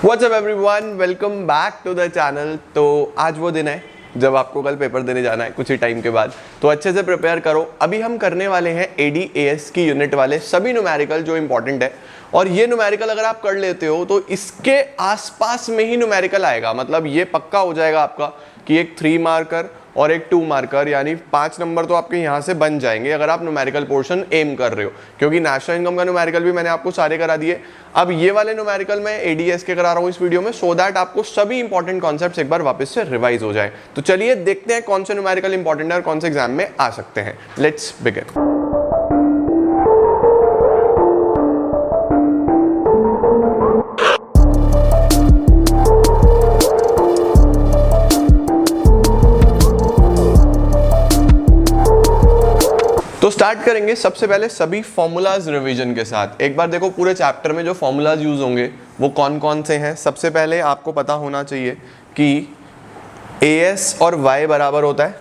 WhatsApp everyone, welcome back to the channel. तो आज वो दिन है जब आपको कल पेपर देने जाना है कुछ ही टाइम के बाद, तो अच्छे से प्रिपेयर करो। अभी हम करने वाले हैं ADAS की यूनिट वाले सभी न्यूमेरिकल जो इंपॉर्टेंट है, और ये न्यूमेरिकल अगर आप कर लेते हो तो इसके आसपास में ही न्यूमेरिकल आएगा। मतलब ये पक्का हो जाएगा आपका कि एक 3 मार्कर और एक 2 मार्कर, यानी 5 नंबर तो आपके यहाँ से बन जाएंगे अगर आप न्यूमेरिकल पोर्शन एम कर रहे हो, क्योंकि नेशनल इनकम का न्यूमेरिकल भी मैंने आपको सारे करा दिए। अब ये वाले न्यूमेरिकल मैं ADAS के करा रहा हूँ इस वीडियो में, सो दैट आपको सभी इंपॉर्टेंट कॉन्सेप्ट्स एक बार वापस से रिवाइज हो जाए। तो चलिए देखते हैं कौन से न्यूमेरिकल इंपॉर्टेंट है और कौन से एग्जाम में आ सकते हैं। Let's begin. तो स्टार्ट करेंगे सबसे पहले सभी फॉर्मूलाज रिवीजन के साथ। एक बार देखो पूरे चैप्टर में जो फॉर्मूलाज यूज होंगे वो कौन कौन से हैं। सबसे पहले आपको पता होना चाहिए कि AS और Y बराबर होता है,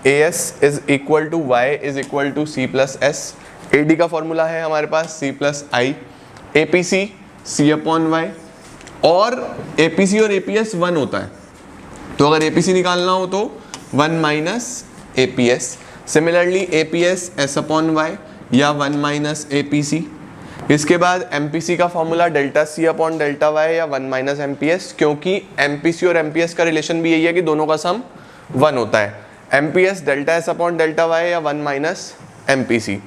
AS is equal to Y is equal to C plus S। AD का फॉर्मूला है हमारे पास C plus I। APC C upon Y, और APC और APS 1 होता है, तो अगर APC निकालना हो तो 1 minus APS। Similarly APS S upon Y या 1 माइनस APC। इसके बाद MPC का formula delta C upon delta Y या 1 माइनस MPS, क्योंकि MPC और MPS का रिलेशन भी यही है कि दोनों का सम 1 होता है। MPS delta S upon delta Y या 1 माइनस MPC।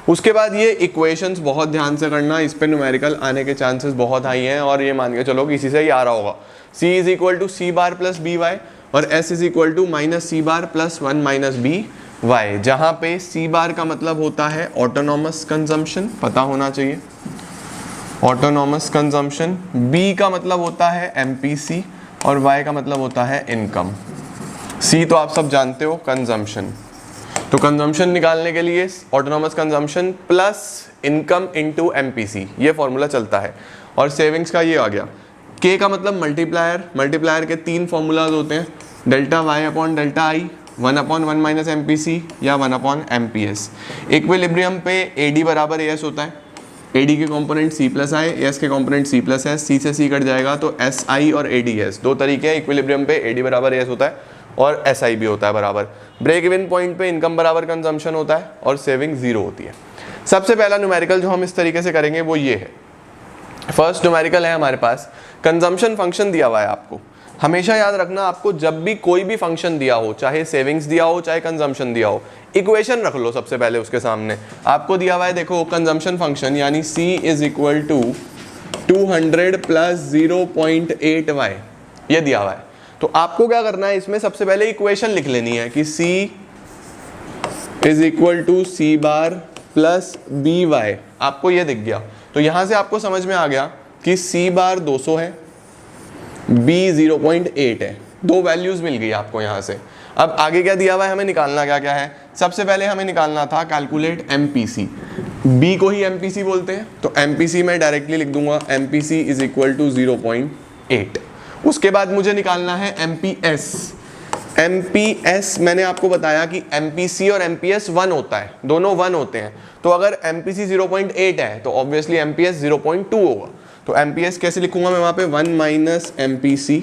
उसके बाद ये इक्वेशंस बहुत ध्यान से करना, इस पे न्यूमेरिकल आने के चांसेस बहुत हाई हैं, और ये मान के चलो कि इसी से ही आ रहा होगा। C is equal to C bar plus BY और S is equal to minus C bar plus 1 minus BY, जहां पे C बार का मतलब होता है ऑटोनॉमस कंजम्पशन, पता होना चाहिए ऑटोनॉमस कंजम्पशन। B का मतलब होता है MPC और Y का मतलब होता है इनकम। C तो आप सब जानते हो कंजम्पशन, तो कंजम्पशन निकालने के लिए autonomous consumption plus income into MPC, ये फॉर्मूला चलता है। और सेविंग्स का ये आ गया। K का मतलब मल्टीप्लायर, मल्टीप्लायर के 3 फॉर्मूलाज होते हैं, delta Y upon delta I, 1 upon 1 minus MPC या 1 अपॉन MPS। इक्विलिब्रियम पे AD बराबर AS होता है, AD के component C plus I, AS के component C plus S, C से C कट जाएगा तो SI और ADS। 2 तरीके हैं इक्विलिब्रियम पे, AD बराबर AS होता है और SI भी होता है बराबर। ब्रेक इवन पॉइंट पे इनकम बराबर कंजम्पशन होता है और सेविंग 0 होती है। सबसे पहला न्यूमेरिकल जो हम इस तरीके से करेंगे वो ये है। फर्स्ट न्यूमेरिकल है हमारे पास, कंजम्पशन फंक्शन दिया हुआ है आपको। हमेशा याद रखना, आपको जब भी कोई भी फंक्शन दिया हो, चाहे सेविंग्स दिया हो चाहे कंजम्पशन दिया हो, इक्वेशन रख लो सबसे पहले उसके सामने। आपको दिया हुआ है देखो कंजम्पशन फंक्शन, यानी C is equal to 200 plus 0.8y, ये दिया हुआ है। तो आपको क्या करना है, इसमें सबसे पहले इक्वेशन लिख लेनी है कि C is equal to C bar plus BY। आपको ये दिख गया, तो यहां से आपको समझ में आ गया कि C बार 200 है, B 0.8 है। 2 वैल्यूज मिल गई आपको यहाँ से। अब आगे क्या दिया हुआ है, हमें निकालना क्या क्या है। सबसे पहले हमें निकालना था कैलकुलेट MPC। B को ही MPC बोलते हैं, तो MPC मैं डायरेक्टली लिख दूंगा, MPC इज इक्वल टू 0.8। उसके बाद मुझे निकालना है MPS। MPS मैंने आपको बताया कि MPC और MPS 1 होता है, दोनों 1 होते हैं। तो अगर MPC 0.8 है तो ऑब्वियसली MPS 0.2 होगा। तो MPS कैसे लिखूंगा मैं वहां पे, 1 माइनस MPC,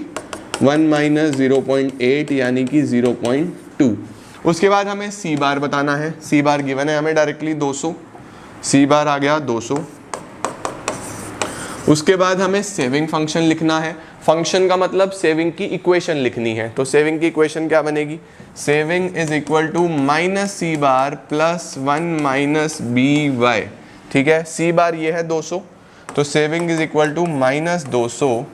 1 माइनस 0.8 यानी कि 0.2। उसके बाद हमें C बार बताना है। C बार गिवन है हमें डायरेक्टली 200, C बार आ गया 200। उसके बाद हमें सेविंग फंक्शन लिखना है। फंक्शन का मतलब सेविंग की इक्वेशन लिखनी है, तो सेविंग की इक्वेशन क्या बनेगी, saving is equal to minus C bar plus 1 minus BY। ठीक है, C बार ये है 200, तो saving is equal to minus 200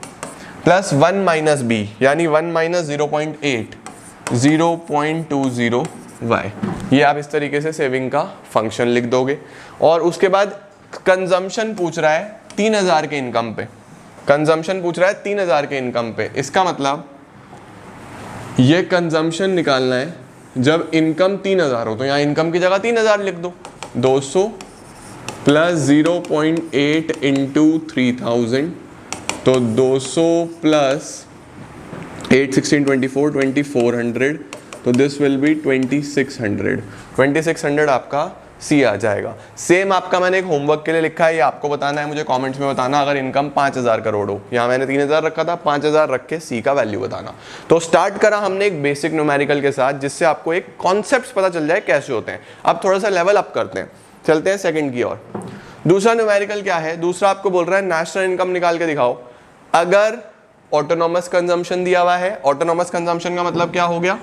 plus 1 minus B, यानी 1 माइनस 0.8, 0.20y। ये आप इस तरीके से सेविंग का फंक्शन लिख दोगे। और उसके बाद कंजम्पशन पूछ रहा है 3000 के इनकम पे, कंजम्पशन पूछ रहा है 3000 के इनकम पे। इसका मतलब ये कंजम्पशन निकालना है जब इनकम 3000 हो, तो यहाँ इनकम की जगह 3000 लिख दो। 200 प्लस 0.8 इंटू 3000, तो 200 प्लस 8 16 24 2400, तो दिस विल बी 2600। 2600 आपका सी आ जाएगा। सेम आपका मैंने एक होमवर्क के लिए लिखा है, ये आपको बताना है, मुझे कमेंट्स में बताना अगर इनकम 5000 करोड़ हो। यहाँ मैंने 3000 रखा था, 5000 रख के सी का वैल्यू बताना। तो स्टार्ट करा हमने एक बेसिक न्यूमेरिकल के साथ, जिससे आपको एक कॉन्सेप्ट पता चल जाए कैसे होते हैं। अब थोड़ा सा लेवल अप करते हैं, चलते हैं सेकंड की ओर। दूसरा न्यूमेरिकल क्या है, दूसरा आपको बोल रहा है नेशनल इनकम निकाल के दिखाओ। अगर ऑटोनॉमस कंजम्पशन दिया हुआ है, ऑटोनॉमस कंजम्पशन का मतलब क्या हो गया,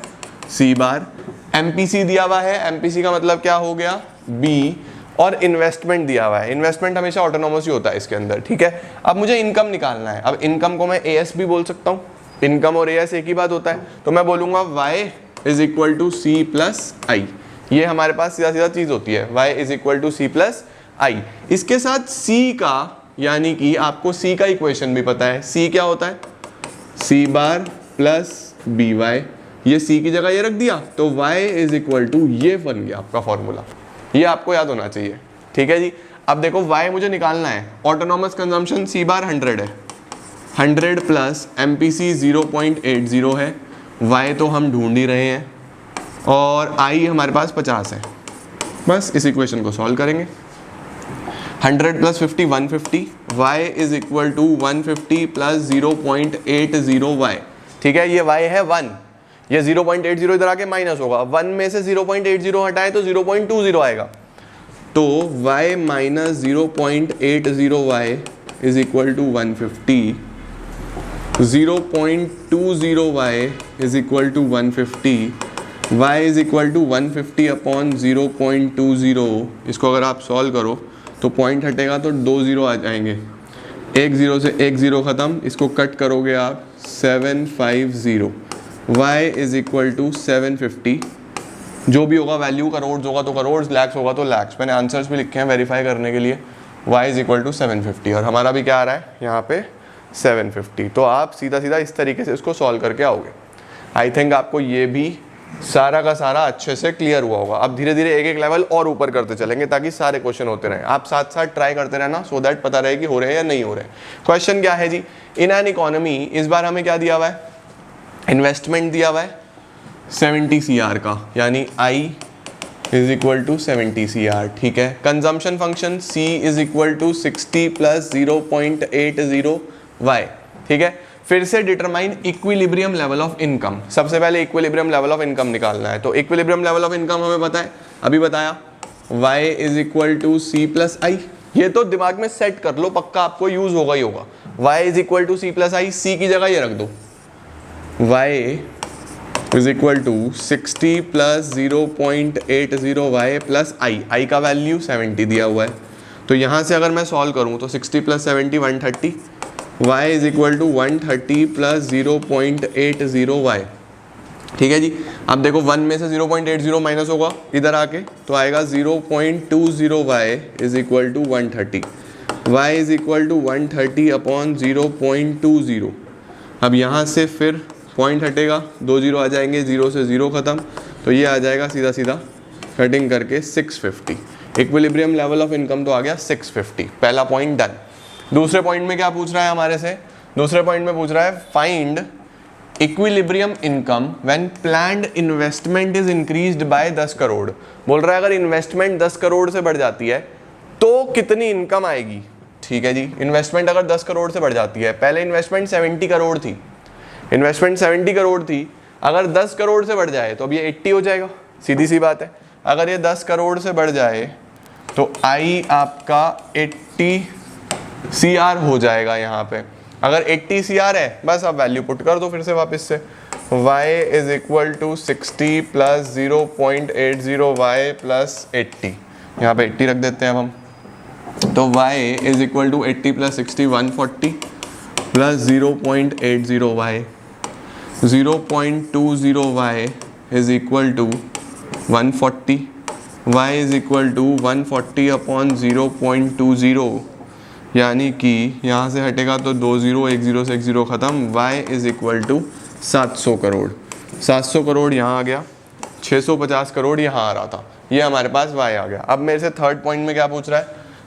सी बार। एमपीसी दिया हुआ है, एमपीसी का मतलब क्या हो गया, बी। और इन्वेस्टमेंट दिया हुआ है, इन्वेस्टमेंट हमेशा ऑटोनॉमस ही होता है इसके अंदर, ठीक है। अब मुझे इनकम निकालना है। अब इनकम को मैं एएस भी बोल सकता हूँ, इनकम और एएस एक ही बात होता है। तो मैं बोलूंगा y is equal to C plus I. ये हमारे पास सीधा सीधा चीज होती है, y is equal to C plus I. इसके साथ c का, यानी कि आपको c का इक्वेशन भी पता है। c क्या होता है, c bar plus B Y. ये c की जगह ये रख दिया तो y इज इक्वल टू, ये बन गया आपका फॉर्मूला। ये आपको याद होना चाहिए, ठीक है जी। अब देखो y मुझे निकालना है, ऑटोनॉमस कंजम्पशन c बार 100 है, 100 प्लस एमपीसी 0.80 है, y तो हम ढूंढ ही रहे हैं, और i हमारे पास 50 है। बस इस इक्वेशन को सॉल्व करेंगे। 100 plus 50 150, y is equal to 150 plus 0.80y, ठीक है। ये y है 1, ये 0.80 इधर आके माइनस होगा, 1 में से 0.80 हटाए तो 0.20 आएगा। तो y minus 0.80y is equal to 150, 0.20y is equal to 150, y is equal to 150 upon 0.20। इसको अगर आप सॉल्व करो तो पॉइंट हटेगा तो 2 0 आ जाएंगे, एक 0 से एक 0 ख़त्म, इसको कट करोगे आप 750। y इज इक्वल टू 750, जो भी होगा वैल्यू, करोड़ होगा तो करोड़, लैक्स होगा तो लैक्स। मैंने आंसर्स भी लिखे हैं वेरीफाई करने के लिए। y इज इक्वल टू 750 और हमारा भी क्या आ रहा है यहाँ पे 750। तो आप सीधा सीधा इस तरीके से इसको सॉल्व करके आओगे। आई थिंक आपको ये भी सारा का सारा अच्छे से क्लियर हुआ होगा। अब धीरे धीरे एक एक लेवल और ऊपर करते चलेंगे ताकि सारे क्वेश्चन होते रहें। आप साथ साथ ट्राई करते रहना, सो दैट पता रहे कि हो रहे हैं या नहीं हो रहे। क्वेश्चन क्या है जी, इन एन इकोनॉमी, इस बार हमें क्या दिया हुआ है, इन्वेस्टमेंट दिया हुआ है 70 CR का, यानी I is equal to 70 CR, ठीक है। Consumption function C is equal to 60 plus 0.80y, ठीक है। फिर से determine equilibrium level of income. सबसे पहले इक्विलिब्रियम लेवल ऑफ इनकम निकालना है। तो इक्विलिब्रियम लेवल ऑफ इनकम हमें पता है, अभी बताया, y is equal to C plus I. ये तो दिमाग में सेट कर लो, पक्का आपको यूज होगा ही होगा। y is equal to C plus I, C की जगह ये रख दो, y is equal to 60 plus 0.80y plus I का वैल्यू 70 दिया हुआ है। तो यहाँ से अगर मैं सॉल्व करूँ तो 60 plus 70 130, y is equal to 130 plus 0.80y, ठीक है जी। अब देखो 1 में से 0.80 माइनस होगा इधर आके, तो आएगा 0.20y is equal to 130, y is equal to 130 upon 0.20। अब यहाँ से फिर पॉइंट हटेगा, 2 0 आ जाएंगे, 0 से 0 ख़त्म, तो ये आ जाएगा सीधा सीधा कटिंग करके 650। इक्विलिब्रियम लेवल ऑफ इनकम तो आ गया 650, पहला पॉइंट डन। दूसरे पॉइंट में क्या पूछ रहा है हमारे से, दूसरे पॉइंट में पूछ रहा है find equilibrium income when planned investment is increased by 10 crore. बोल रहा है अगर इन्वेस्टमेंट 10 करोड़ से बढ़ जाती है तो कितनी इनकम आएगी, ठीक है जी। इन्वेस्टमेंट अगर 10 करोड़ से बढ़ जाती है, पहले इन्वेस्टमेंट 70 करोड़ थी, इन्वेस्टमेंट 70 करोड़ थी, अगर 10 करोड़ से बढ़ जाए तो अब ये 80 हो जाएगा, सीधी सी बात है। अगर ये 10 करोड़ से बढ़ जाए तो आई आपका 80 CR हो जाएगा यहाँ पे। अगर 80 CR है, बस आप वैल्यू पुट कर दो फिर से वापस से, y is equal to 60 plus 0.80y plus 80, यहाँ पे 80 रख देते हैं अब हम। तो y is equal to 80 plus 60 140 plus 0.80y, 0.20y is equal to 140, y is equal to 140 upon 0.20, यानी कि यहाँ से हटेगा तो 2 0, 1 0 से 1 0 ख़त्म, y is equal to 700 crore. 700 crore यहाँ आ गया, 650 करोड़ यहाँ आ रहा था, ये हमारे पास y आ गया। अब मेरे से थर्ड पॉइंट में क्या पूछ रहा है,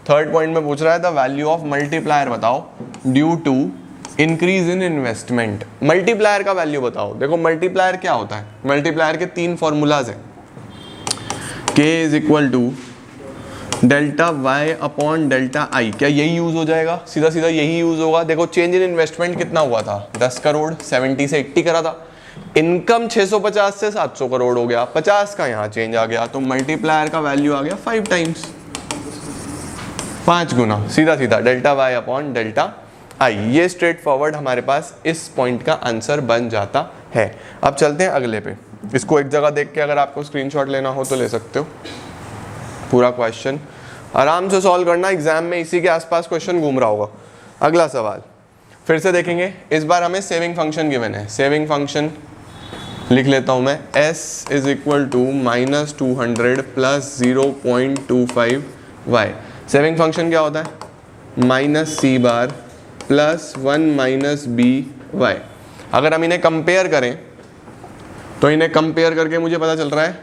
थर्ड पॉइंट में पूछ रहा है द वैल्यू ऑफ मल्टीप्लायर बताओ due to increase in investment. Multiplier का वैल्यू बताओ। देखो मल्टीप्लायर क्या होता है, मल्टीप्लायर के 3 फॉर्मूलाज हैं, k is equal to delta Y upon delta I, क्या यही यूज हो जाएगा? सीधा सीधा यही यूज होगा। देखो चेंज इन इन्वेस्टमेंट कितना हुआ था? 10 करोड़, 70 से 80 करा था। इनकम 650 से 700 करोड़ हो गया, 50 का यहाँ चेंज आ गया, तो मल्टीप्लायर का वैल्यू आ गया 5 टाइम्स, 5 गुना, सीधा सीधा delta Y upon delta I. ये स्ट्रेट फॉरवर्ड हमारे पास इस पॉइंट का आंसर बन जाता है। अब चलते हैं अगले पे। इसको एक जगह देख के अगर आपको स्क्रीनशॉट लेना हो तो ले सकते हो। पूरा क्वेश्चन आराम से सॉल्व करना, एग्जाम में इसी के आसपास क्वेश्चन घूम रहा होगा। अगला सवाल फिर से देखेंगे, इस बार हमें सेविंग फंक्शन गिवन है। सेविंग फंक्शन लिख लेता हूं मैं, s is equal to -200 plus 0.25 y। Saving function क्या होता है? Minus C bar plus 1 minus B Y. अगर हम इन्हें कंपेयर करें तो इन्हें कंपेयर करके मुझे पता चल रहा है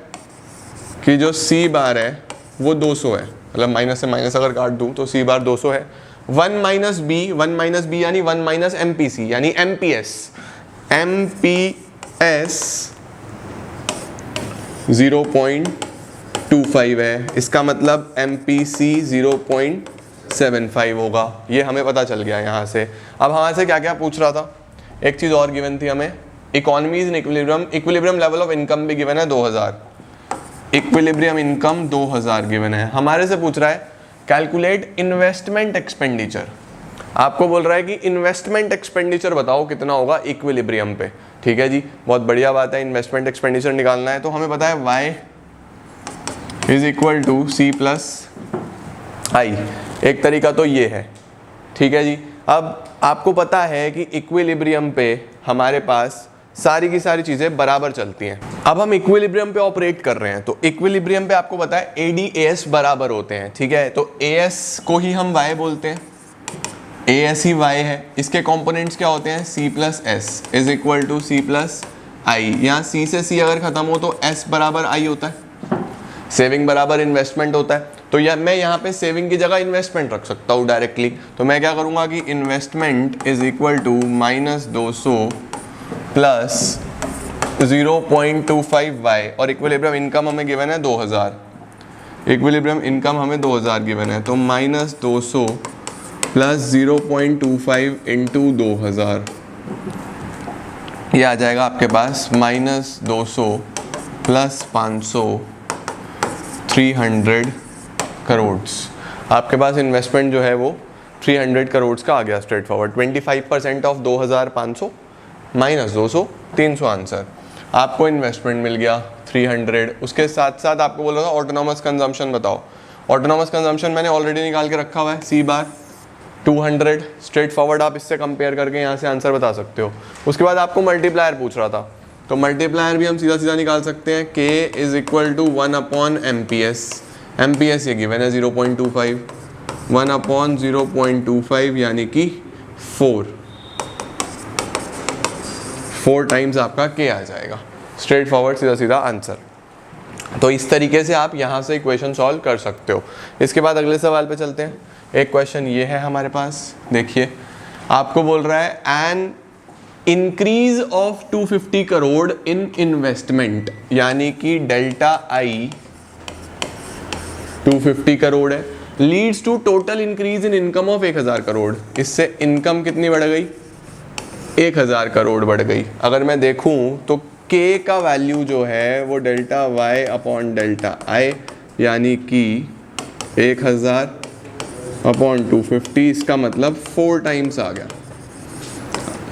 कि जो सी बार है वो 200 है, मतलब माइनस से माइनस अगर काट दूं तो सी बार 200 है। 1 माइनस बी यानी 1 माइनस एम पी सी यानी एम पी एस 0.25 है, इसका मतलब एम पी सी 0.75 होगा। ये हमें पता चल गया यहाँ से। अब हमारे से क्या क्या पूछ रहा था? एक चीज़ और गिवन थी हमें, economies in equilibrium level of income भी गिवन है 2000, इक्विलिब्रियम इनकम 2000 गिवन है। हमारे से पूछ रहा है कैलकुलेट इन्वेस्टमेंट एक्सपेंडिचर। आपको बोल रहा है कि इन्वेस्टमेंट एक्सपेंडिचर बताओ कितना होगा इक्विलिब्रियम पे। ठीक है जी, बहुत बढ़िया बात है। इन्वेस्टमेंट एक्सपेंडिचर निकालना है तो हमें पता है y is equal to C plus I. एक तरीका तो ये है। ठीक है जी, अब आपको पता है कि इक्विलिब्रियम पे हमारे पास सारी की सारी चीज़ें बराबर चलती हैं। अब हम इक्विलिब्रियम पे ऑपरेट कर रहे हैं तो इक्विलिब्रियम पे आपको पता है AD/AS बराबर होते हैं। ठीक है, तो AS को ही हम y बोलते हैं, AS ही y है। इसके कंपोनेंट्स क्या होते हैं? C plus S is equal to C plus I. यहाँ C से C अगर खत्म हो तो S बराबर I होता है, सेविंग बराबर इन्वेस्टमेंट होता है। तो मैं यहाँ पे सेविंग की जगह इन्वेस्टमेंट रख सकता हूँ डायरेक्टली। तो मैं क्या करूँगा कि investment is equal to -200 plus 0.25 y, और इक्विलिब्रियम इनकम हमें गिवन है 2000, इक्विलिब्रियम इनकम हमें 2000 गिवन है, तो -200 प्लस 0.25 इंटू 2000, ये आ जाएगा आपके पास -200 प्लस 500 300 करोड़। आपके पास इन्वेस्टमेंट जो है वो 300 करोड़ का आ गया स्ट्रेट फॉरवर्ड। 25% of 2500 -200 300 answer. आपको इन्वेस्टमेंट मिल गया 300। उसके साथ साथ आपको बोला था ऑटोनॉमस कंजम्पशन बताओ। ऑटोनॉमस कंजम्पशन मैंने ऑलरेडी निकाल के रखा हुआ है, सी बार 200। स्ट्रेट फॉरवर्ड आप इससे कंपेयर करके यहाँ से आंसर बता सकते हो। उसके बाद आपको मल्टीप्लायर पूछ रहा था, तो मल्टीप्लायर भी हम सीधा सीधा निकाल सकते हैं। k is equal to 1 upon M P S ये गिवन है 0.25, 1 अपॉन 0.25 यानी कि 4 टाइम्स आपका k आ जाएगा। स्ट्रेट फॉरवर्ड सीधा सीधा आंसर। तो इस तरीके से आप यहाँ से इक्वेशन सॉल्व कर सकते हो। इसके बाद अगले सवाल पे चलते हैं। एक क्वेश्चन ये है हमारे पास, देखिए आपको बोल रहा है an increase of 250 crore in investment, यानी कि डेल्टा आई 250 करोड़ है, leads to total increase in income of 1000 crore. इससे इनकम कितनी बढ़ गई? 1000 करोड़ बढ़ गई। अगर मैं देखूं तो k का वैल्यू जो है वो डेल्टा y अपॉन डेल्टा आई, यानी कि 1000 अपॉन 250, इसका मतलब 4 टाइम्स आ गया।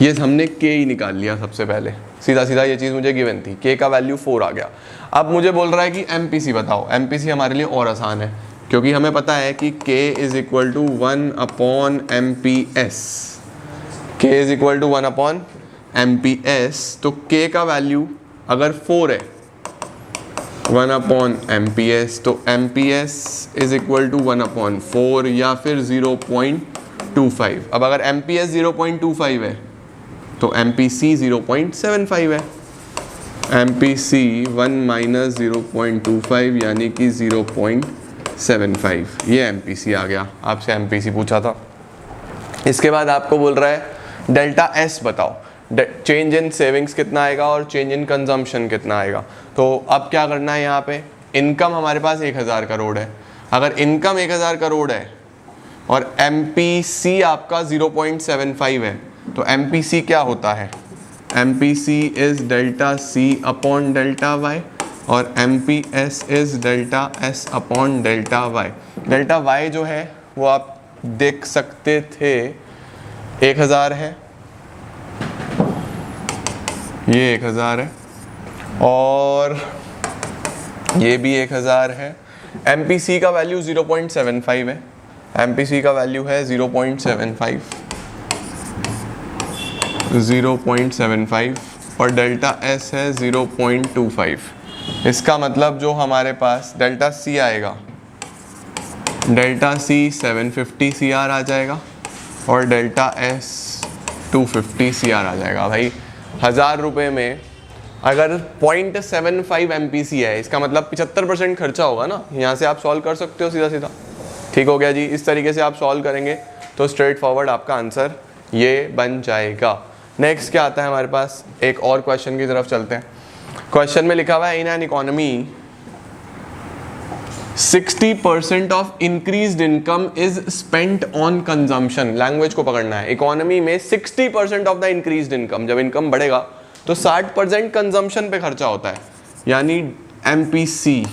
ये हमने k ही निकाल लिया सबसे पहले, सीधा सीधा ये चीज़ मुझे गिवन थी, k का वैल्यू 4 आ गया। अब मुझे बोल रहा है कि MPC बताओ। MPC हमारे लिए और आसान है, क्योंकि हमें पता है कि k is equal to 1 upon MPS। k is equal to 1 upon MPS, तो k का वैल्यू अगर 4 है 1 अपॉन MPS, तो MPS is equal to 1 upon 4 या फिर 0.25। अब अगर MPS 0.25 है तो MPC 0.75 है। MPC 1 माइनस 0.25 यानी कि 0.75, ये MPC आ गया। आपसे MPC पूछा था। इसके बाद आपको बोल रहा है डेल्टा S बताओ, चेंज इन सेविंग्स कितना आएगा और चेंज इन कंजम्पशन कितना आएगा। तो अब क्या करना है, यहाँ पे इनकम हमारे पास 1000 करोड़ है अगर इनकम 1000 करोड़ है और MPC आपका 0.75 है, तो MPC क्या होता है? MPC is delta C upon delta Y और MPS is delta S upon delta Y। Delta Y जो है वो आप देख सकते थे 1000 है, ये 1000 है और ये भी 1000 है। MPC का वैल्यू 0.75 है, MPC का वैल्यू है 0.75 और डेल्टा S है 0.25। इसका मतलब जो हमारे पास डेल्टा C आएगा, डेल्टा C 750 CR आ जाएगा और डेल्टा S 250 CR आ जाएगा। भाई 1000 रुपये में अगर 0.75 MPC है, इसका मतलब 75% खर्चा होगा ना। यहाँ से आप सॉल्व कर सकते हो सीधा सीधा। ठीक हो गया जी। इस तरीके से आप सॉल्व करेंगे तो स्ट्रेट फॉरवर्ड आपका आंसर ये बन जाएगा। नेक्स्ट क्या आता है हमारे पास, एक और क्वेश्चन की तरफ चलते हैं। क्वेश्चन में लिखा हुआ है in an economy 60% of increased income is spent on consumption. Language को पकड़ना है। इकोनॉमी में 60% ऑफ द इंक्रीज्ड इनकम, जब इनकम बढ़ेगा तो 60% कंजम्पशन पे खर्चा होता है, यानी MPC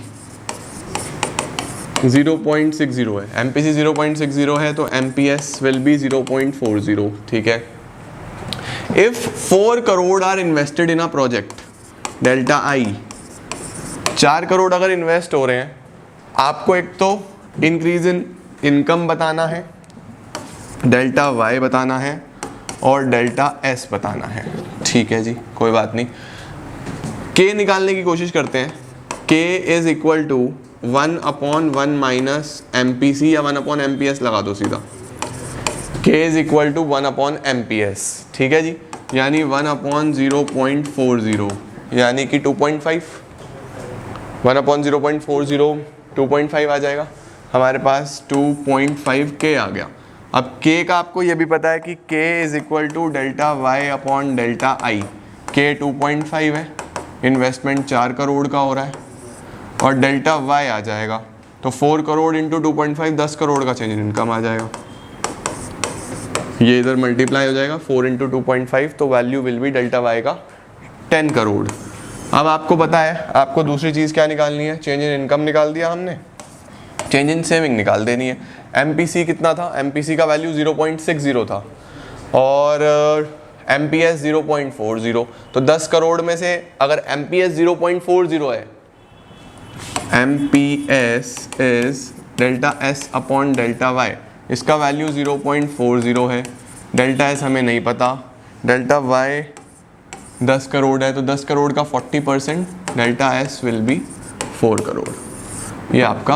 0.60 है, MPC 0.60 है तो MPS विल बी 0.40। ठीक है। If 4 crore are invested in a project, delta I 4 crore अगर इन्वेस्ट हो रहे हैं, आपको एक तो इंक्रीज इन इनकम बताना है, डेल्टा Y बताना है और डेल्टा S बताना है। ठीक है जी, कोई बात नहीं। K निकालने की कोशिश करते हैं। K is equal to 1/1 minus MPC या 1/MPS लगा दो सीधा। K is equal to 1/MPS। ठीक है जी, यानी 1/0.40 यानी कि 2.5। 1/0.40 2.5 आ जाएगा हमारे पास। 2.5 K आ गया। अब K का आपको ये भी पता है कि K is equal to delta Y upon delta I। K 2.5 है, इन्वेस्टमेंट 4 करोड़ का हो रहा है और डेल्टा Y आ जाएगा तो 4 करोड़ इंटू 2.5 10 करोड़ का चेंज इन इनकम आ जाएगा। ये इधर मल्टीप्लाई हो जाएगा 4 इंटू 2.5 तो value will be delta Y का 10 करोड़। अब आपको पता है आपको दूसरी चीज़ क्या निकालनी है, चेंज इन इनकम निकाल दिया हमने, चेंज इन सेविंग निकाल देनी है। MPC कितना था, MPC का वैल्यू 0.60 था और MPS 0.40, तो 10 करोड़ में से अगर MPS 0.40 है, MPS is delta S upon delta Y, इसका वैल्यू 0.40 है। डेल्टा S हमें नहीं पता, डेल्टा Y 10 करोड़ है तो 10 करोड़ का 40%, delta S will be 4 crore. ये आपका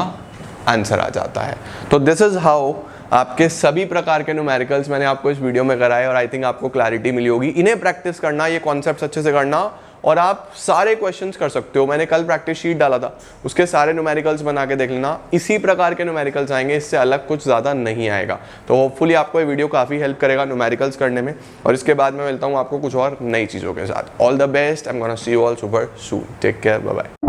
आंसर आ जाता है। तो दिस इज हाउ आपके सभी प्रकार के न्यूमेरिकल्स मैंने आपको इस वीडियो में कराए और आई थिंक आपको क्लैरिटी मिली होगी। इन्हें प्रैक्टिस करना, ये कॉन्सेप्ट्स अच्छे से करना और आप सारे क्वेश्चंस कर सकते हो। मैंने कल प्रैक्टिस शीट डाला था, उसके सारे न्यूमेरिकल्स बना के देख लेना। इसी प्रकार के न्यूमेरिकल्स आएंगे, इससे अलग कुछ ज़्यादा नहीं आएगा। तो होपफुली आपको ये वीडियो काफ़ी हेल्प करेगा न्यूमेरिकल्स करने में और इसके बाद मैं मिलता हूँ आपको कुछ और नई चीज़ों के साथ। All the best, I am gonna see you all super soon. Take care, bye bye.